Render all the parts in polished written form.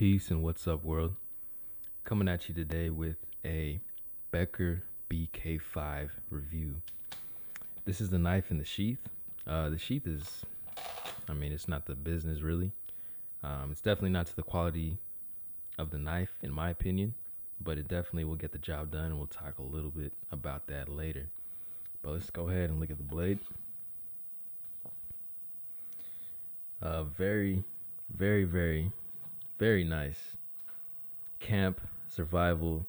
Peace and what's up, world? Coming at you today with a Becker BK5 review. This is the knife in the sheath. The sheath is, it's not the business really. It's definitely not to the quality of the knife, in my opinion, but it definitely will get the job done, and we'll talk a little bit about that later. But let's go ahead and look at the blade. Very, very, very, very nice camp survival.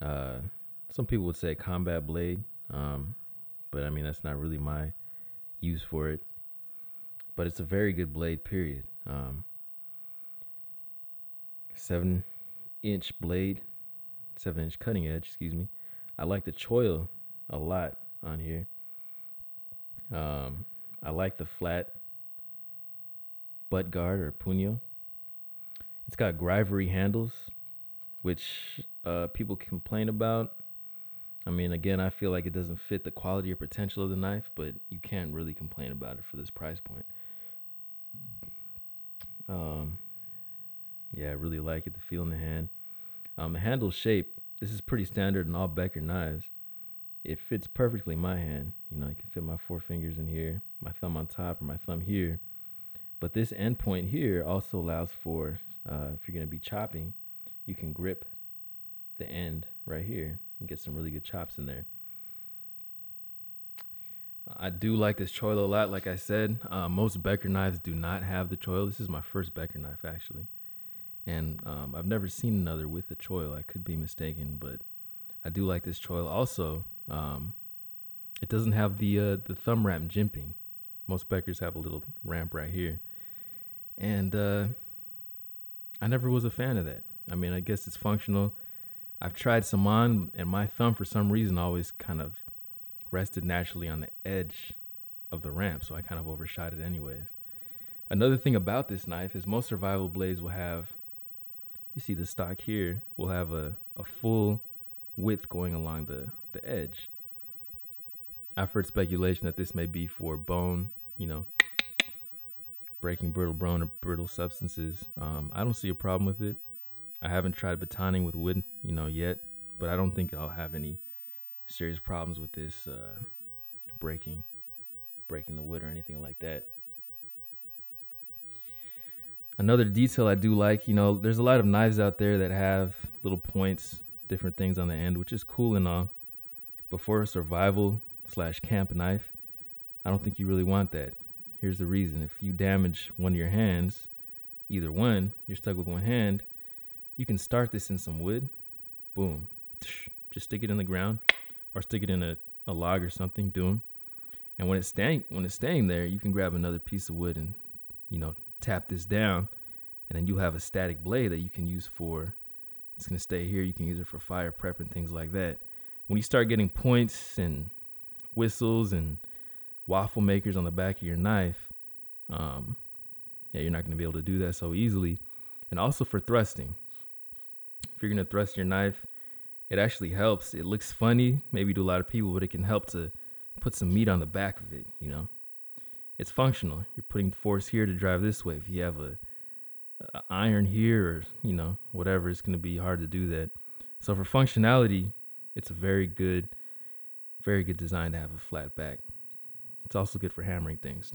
Some people would say combat blade, but that's not really my use for it. But it's a very good blade, period. 7-inch blade, 7-inch cutting edge, excuse me. I like the choil a lot on here. I like the flat butt guard or puño. It's got grivery handles, which people complain about. Again, I feel like it doesn't fit the quality or potential of the knife, but you can't really complain about it for this price point. Yeah, I really like it, the feel in the hand. The handle shape, this is pretty standard in all Becker knives. It fits perfectly in my hand. I can fit my 4 fingers in here, my thumb on top, or my thumb here. But this end point here also allows for, if you're going to be chopping, you can grip the end right here and get some really good chops in there. I do like this choil a lot. Like I said, most Becker knives do not have the choil. This is my first Becker knife, actually. And I've never seen another with the choil. I could be mistaken, but I do like this choil. Also, it doesn't have the thumb ramp jimping. Most Beckers have a little ramp right here. And I never was a fan of that. I guess it's functional. I've tried some on, and my thumb, for some reason, always kind of rested naturally on the edge of the ramp, so I kind of overshot it anyways. Another thing about this knife is most survival blades will have, you see the stock here, will have a full width going along the edge. I've heard speculation that this may be for bone, breaking brittle bone or brittle substances. I don't see a problem with it. I haven't tried batoning with wood, yet, but I don't think I'll have any serious problems with this breaking the wood or anything like that. Another detail I do like, there's a lot of knives out there that have little points, different things on the end, which is cool and all. But for a survival/camp knife, I don't think you really want that. Here's the reason. If you damage one of your hands, either one, you're stuck with one hand, you can start this in some wood, boom, just stick it in the ground or stick it in a log or something, and when it's staying there, you can grab another piece of wood and, tap this down, and then you'll have a static blade that you can use for, it's going to stay here, you can use it for fire prep and things like that. When you start getting points and whistles and waffle makers on the back of your knife, you're not going to be able to do that so easily. And also for thrusting, if you're going to thrust your knife, it actually helps. It looks funny maybe to a lot of people, but it can help to put some meat on the back of it. It's functional. You're putting force here to drive this way. If you have a iron here or whatever, it's going to be hard to do that. So for functionality, it's a very good design to have a flat back. It's also good for hammering things.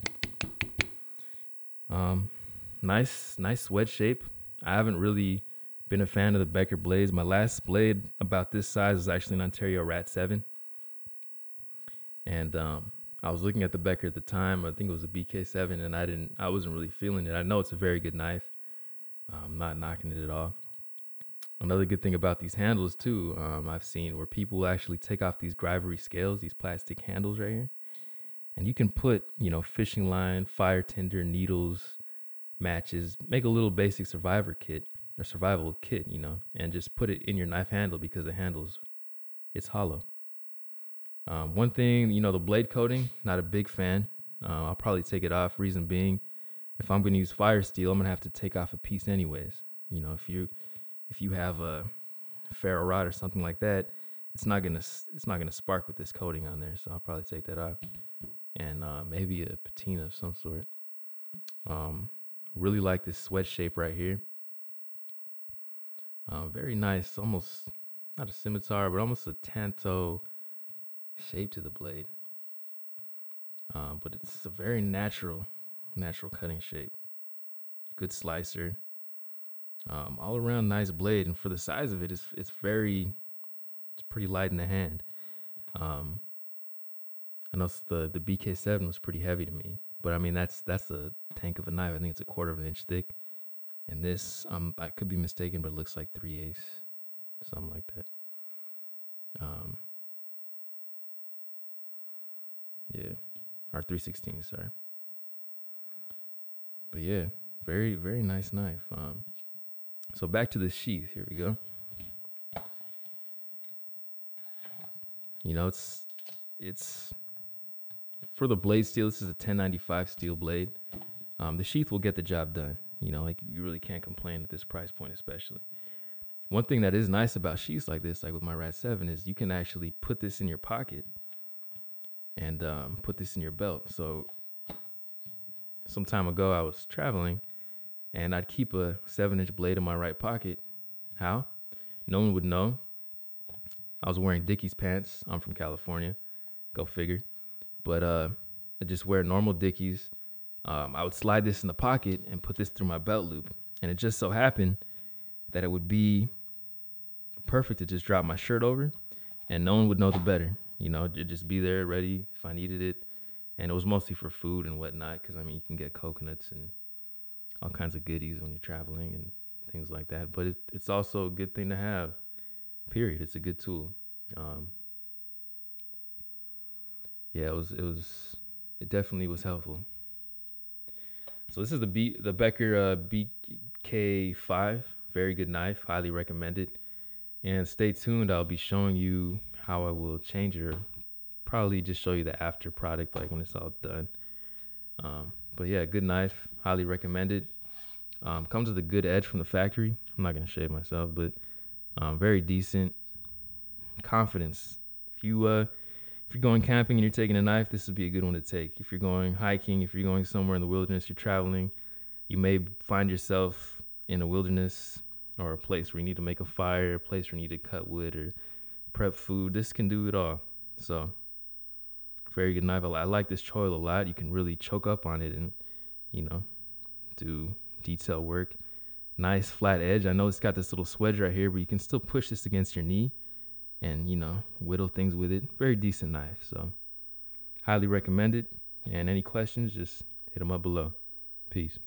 Nice wedge shape. I haven't really been a fan of the Becker blades. My last blade about this size was actually an Ontario Rat 7. And I was looking at the Becker at the time. I think it was a BK7, and I wasn't really feeling it. I know it's a very good knife. I'm not knocking it at all. Another good thing about these handles too, I've seen where people actually take off these grivery scales, these plastic handles right here, and you can put, fishing line, fire tinder, needles, matches, make a little basic survival kit, and just put it in your knife handle because the handle's, it's hollow. One thing, the blade coating, not a big fan. I'll probably take it off. Reason being, if I'm going to use fire steel, I'm going to have to take off a piece anyways. If you have a ferro rod or something like that, it's not gonna spark with this coating on there. So I'll probably take that off, and maybe a patina of some sort. Really like this sweat shape right here. Very nice, almost not a scimitar, but almost a tanto shape to the blade. But it's a very natural cutting shape. Good slicer. All around nice blade, and for the size of it, it's pretty light in the hand. Um, I know the BK7 was pretty heavy to me, but I mean that's a tank of a knife. I think it's a quarter of an inch thick, and this I could be mistaken, but it looks like 3/8, something like that. Yeah, or 3/16, sorry. But yeah, very nice knife. So back to the sheath. Here we go. You know, it's for the blade steel. This is a 1095 steel blade. The sheath will get the job done. You know, like you really can't complain at this price point, especially. One thing that is nice about sheaths like this, like with my Rat 7, is you can actually put this in your pocket and put this in your belt. So some time ago, I was traveling and I'd keep a 7-inch blade in my right pocket. How? No one would know. I was wearing Dickies pants. I'm from California. Go figure. But I just wear normal Dickies. I would slide this in the pocket and put this through my belt loop. And it just so happened that it would be perfect to just drop my shirt over and no one would know the better. You know, it'd just be there ready if I needed it. And it was mostly for food and whatnot, because I mean, you can get coconuts and all kinds of goodies when you're traveling and things like that. But it's also a good thing to have, period. It's a good tool. Yeah, it definitely was helpful. So this is the Becker BK5, very good knife, highly recommended. And stay tuned. I'll be showing you how I will change it, or probably just show you the after product, like when it's all done. But yeah, good knife, highly recommended. Comes with a good edge from the factory. I'm not gonna shave myself, but very decent. Confidence. If you're going camping and you're taking a knife, this would be a good one to take. If you're going hiking, if you're going somewhere in the wilderness, you're traveling, you may find yourself in a wilderness or a place where you need to make a fire, a place where you need to cut wood or prep food. This can do it all. So very good knife. I like this choil a lot. You can really choke up on it and, you know, do detail work. Nice flat edge. I know it's got this little swedge right here, but you can still push this against your knee and, you know, whittle things with it. Very decent knife. So highly recommend it. And any questions, just hit them up below. Peace.